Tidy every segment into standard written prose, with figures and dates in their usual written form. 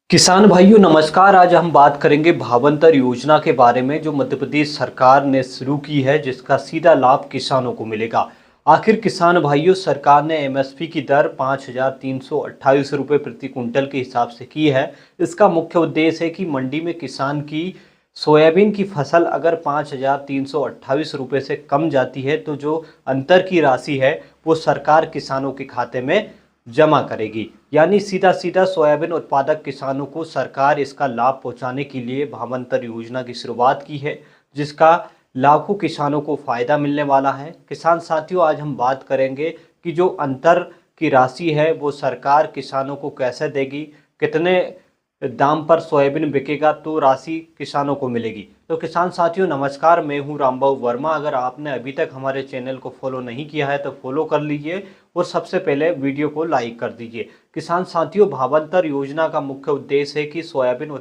किसान भाइयों नमस्कार। आज हम बात करेंगे भावांतर योजना के बारे में जो मध्य प्रदेश सरकार ने शुरू की है, जिसका सीधा लाभ किसानों को मिलेगा। आखिर किसान भाइयों, सरकार ने एमएसपी की दर 5,328 रुपये प्रति कुंटल के हिसाब से की है। इसका मुख्य उद्देश्य है कि मंडी में किसान की सोयाबीन की फसल अगर 5,328 रुपये से कम जाती है तो जो अंतर की राशि है वो सरकार किसानों के खाते में जमा करेगी। यानी सीधा सीधा सोयाबीन उत्पादक किसानों को सरकार इसका लाभ पहुंचाने के लिए भावांतर योजना की शुरुआत की है, जिसका लाखों किसानों को फायदा मिलने वाला है। किसान साथियों, आज हम बात करेंगे कि जो अंतर की राशि है वो सरकार किसानों को कैसे देगी, कितने दाम पर सोयाबीन बिकेगा तो राशि किसानों को मिलेगी। तो किसान साथियों नमस्कार, मैं हूं रामबाबू वर्मा। अगर आपने अभी तक हमारे चैनल को फॉलो नहीं किया है तो फॉलो कर लीजिए और सबसे पहले वीडियो को लाइक कर दीजिए। किसान साथियों, भावांतर योजना का मुख्य उद्देश्य है कि सोयाबीन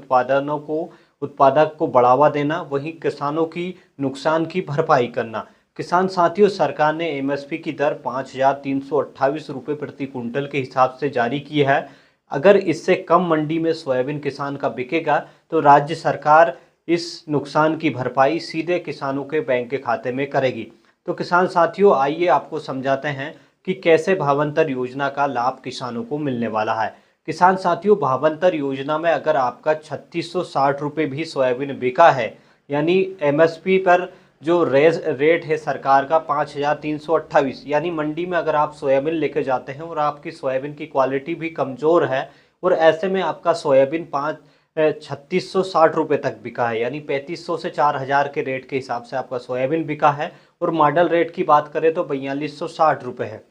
उत्पादक को बढ़ावा देना, वहीं किसानों की नुकसान की भरपाई करना। किसान साथियों, सरकार ने एमएसपी की दर 5,328 रुपये प्रति कुंटल के हिसाब से जारी की है। अगर इससे कम मंडी में सोयाबीन किसान का बिकेगा तो राज्य सरकार इस नुकसान की भरपाई सीधे किसानों के बैंक के खाते में करेगी। तो किसान साथियों, आइए आपको समझाते हैं कि कैसे भावांतर योजना का लाभ किसानों को मिलने वाला है। किसान साथियों, भावांतर योजना में अगर आपका 3,660 रुपये भी सोयाबीन बिका है, यानी एमएसपी पर जो रेट है सरकार का 5,328, यानी मंडी में अगर आप सोयाबीन लेके जाते हैं और आपकी सोयाबीन की क्वालिटी भी कमज़ोर है और ऐसे में आपका सोयाबीन 3,660 रुपये तक बिका है, यानी 3,500 से 4,000 के रेट के हिसाब से आपका सोयाबीन बिका है और मॉडल रेट की बात करें तो 4,260 रुपये है।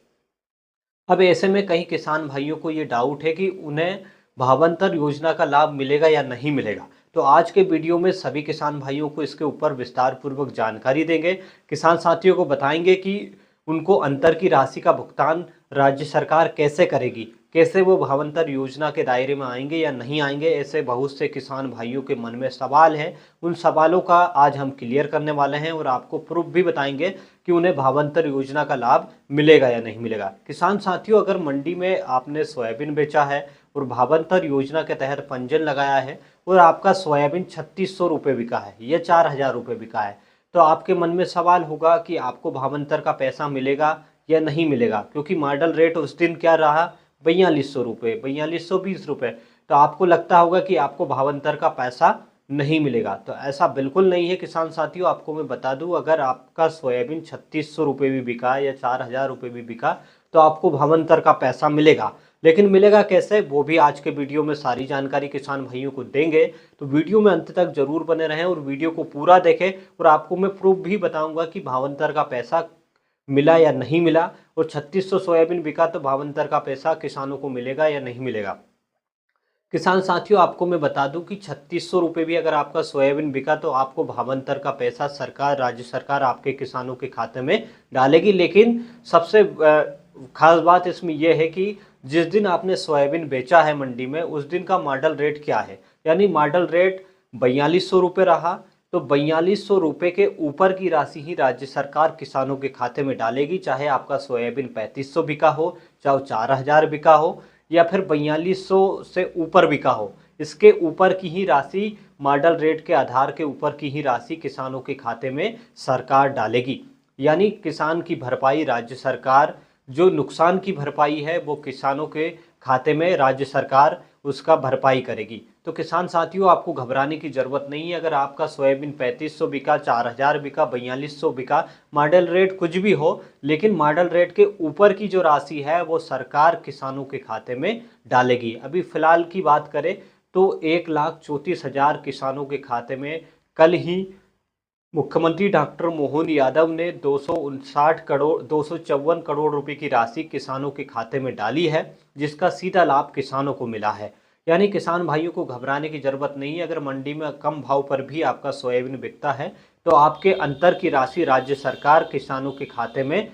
अब ऐसे में कई किसान भाइयों को ये डाउट है कि उन्हें भावांतर योजना का लाभ मिलेगा या नहीं मिलेगा। तो आज के वीडियो में सभी किसान भाइयों को इसके ऊपर विस्तार पूर्वक जानकारी देंगे। किसान साथियों को बताएंगे कि उनको अंतर की राशि का भुगतान राज्य सरकार कैसे करेगी, कैसे वो भावांतर योजना के दायरे में आएंगे या नहीं आएंगे। ऐसे बहुत से किसान भाइयों के मन में सवाल है, उन सवालों का आज हम क्लियर करने वाले हैं और आपको प्रूफ भी बताएंगे कि उन्हें भावांतर योजना का लाभ मिलेगा या नहीं मिलेगा। किसान साथियों, अगर मंडी में आपने सोयाबीन बेचा है और भावांतर योजना के तहत पंजीयन लगाया है और आपका सोयाबीन 3,600 रुपये बिका है या 4,000 रुपये बिका है, तो आपके मन में सवाल होगा कि आपको भावांतर का पैसा मिलेगा या नहीं मिलेगा, क्योंकि मॉडल रेट उस दिन क्या रहा, 4,200 रुपये, 4,220 रुपये। तो आपको लगता होगा कि आपको भावांतर का पैसा नहीं मिलेगा। तो ऐसा बिल्कुल नहीं है किसान साथियों। आपको मैं बता दूं, अगर आपका सोयाबीन 3,600 रुपये भी बिका या 4,000 रुपये भी बिका तो आपको भावांतर का पैसा मिलेगा। लेकिन मिलेगा कैसे, वो भी आज के वीडियो में सारी जानकारी किसान भाइयों को देंगे। तो वीडियो में अंत तक जरूर बने रहें और वीडियो को पूरा देखें और आपको मैं प्रूफ भी बताऊंगा कि भावांतर का पैसा मिला या नहीं मिला और 3,600 सोयाबीन बिका तो भावांतर का पैसा किसानों को मिलेगा या नहीं मिलेगा। किसान साथियों, आपको मैं बता दूं कि 3,600 रुपये भी अगर आपका सोयाबीन बिका तो आपको भावांतर का पैसा राज्य सरकार आपके किसानों के खाते में डालेगी। लेकिन सबसे खास बात इसमें यह है कि जिस दिन आपने सोयाबीन बेचा है मंडी में, उस दिन का मॉडल रेट क्या है, यानी मॉडल रेट 4,200 रुपये रहा तो 4,200 रुपये के ऊपर की राशि ही राज्य सरकार किसानों के खाते में डालेगी। चाहे आपका सोयाबीन 3,500 बिका हो, चाहे 4,000 बिका हो या फिर 4,200 से ऊपर बिका हो, इसके ऊपर की ही राशि, मॉडल रेट के आधार के ऊपर की ही राशि किसानों के खाते में सरकार डालेगी। यानी किसान की भरपाई राज्य सरकार, जो नुकसान की भरपाई है वो किसानों के खाते में राज्य सरकार उसका भरपाई करेगी। तो किसान साथियों, आपको घबराने की ज़रूरत नहीं है। अगर आपका सोयाबीन 3,500 बिका, 4,000 बिका, 4,200 बिका, मॉडल रेट कुछ भी हो, लेकिन मॉडल रेट के ऊपर की जो राशि है वो सरकार किसानों के खाते में डालेगी। अभी फ़िलहाल की बात करें तो 1,34,000 किसानों के खाते में कल ही मुख्यमंत्री डॉक्टर मोहन यादव ने 254 करोड़ रुपए की राशि किसानों के खाते में डाली है, जिसका सीधा लाभ किसानों को मिला है। यानी किसान भाइयों को घबराने की ज़रूरत नहीं है। अगर मंडी में कम भाव पर भी आपका सोयाबीन बिकता है तो आपके अंतर की राशि राज्य सरकार किसानों के खाते में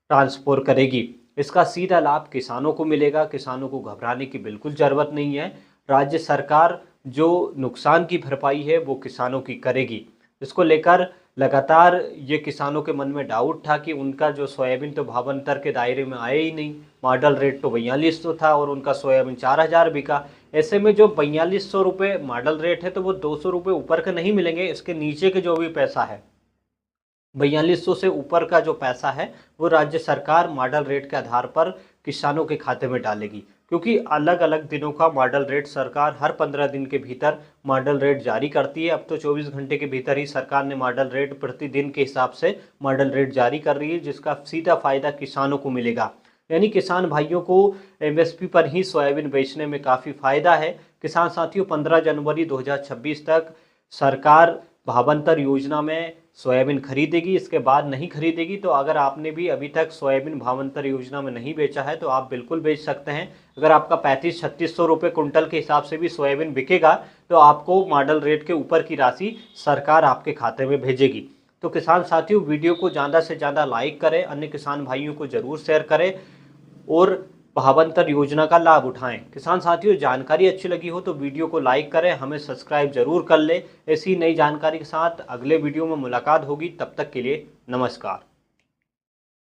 ट्रांसफर करेगी। इसका सीधा लाभ किसानों को मिलेगा। किसानों को घबराने की बिल्कुल ज़रूरत नहीं है। राज्य सरकार जो नुकसान की भरपाई है वो किसानों की करेगी। इसको लेकर लगातार ये किसानों के मन में डाउट था कि उनका जो सोयाबीन तो भावांतर के दायरे में आया ही नहीं। मॉडल रेट तो 4200 था और उनका सोयाबीन 4000 बिका। ऐसे में जो 4200 रुपये मॉडल रेट है तो वो 200 रुपये ऊपर के नहीं मिलेंगे, इसके नीचे के जो भी पैसा है 4200 से ऊपर का जो पैसा है वो राज्य सरकार मॉडल रेट के आधार पर किसानों के खाते में डालेगी, क्योंकि अलग अलग दिनों का मॉडल रेट सरकार हर 15 दिन के भीतर मॉडल रेट जारी करती है। अब तो 24 घंटे के भीतर ही सरकार ने मॉडल रेट प्रतिदिन के हिसाब से मॉडल रेट जारी कर रही है, जिसका सीधा फायदा किसानों को मिलेगा। यानी किसान भाइयों को एमएसपी पर ही सोयाबीन बेचने में काफ़ी फायदा है। किसान साथियों, 15 जनवरी 2026 तक सरकार भावांतर योजना में सोयाबीन खरीदेगी, इसके बाद नहीं खरीदेगी। तो अगर आपने भी अभी तक सोयाबीन भावांतर योजना में नहीं बेचा है तो आप बिल्कुल बेच सकते हैं। अगर आपका 3500-3600 रुपये कुंटल के हिसाब से भी सोयाबीन बिकेगा तो आपको मॉडल रेट के ऊपर की राशि सरकार आपके खाते में भेजेगी। तो किसान साथियों, वीडियो को ज़्यादा से ज़्यादा लाइक करें, अन्य किसान भाइयों को ज़रूर शेयर करें और भावांतर योजना का लाभ उठाएं। किसान साथियों, जानकारी अच्छी लगी हो तो वीडियो को लाइक करें, हमें सब्सक्राइब जरूर कर लें। ऐसी नई जानकारी के साथ अगले वीडियो में मुलाकात होगी, तब तक के लिए नमस्कार।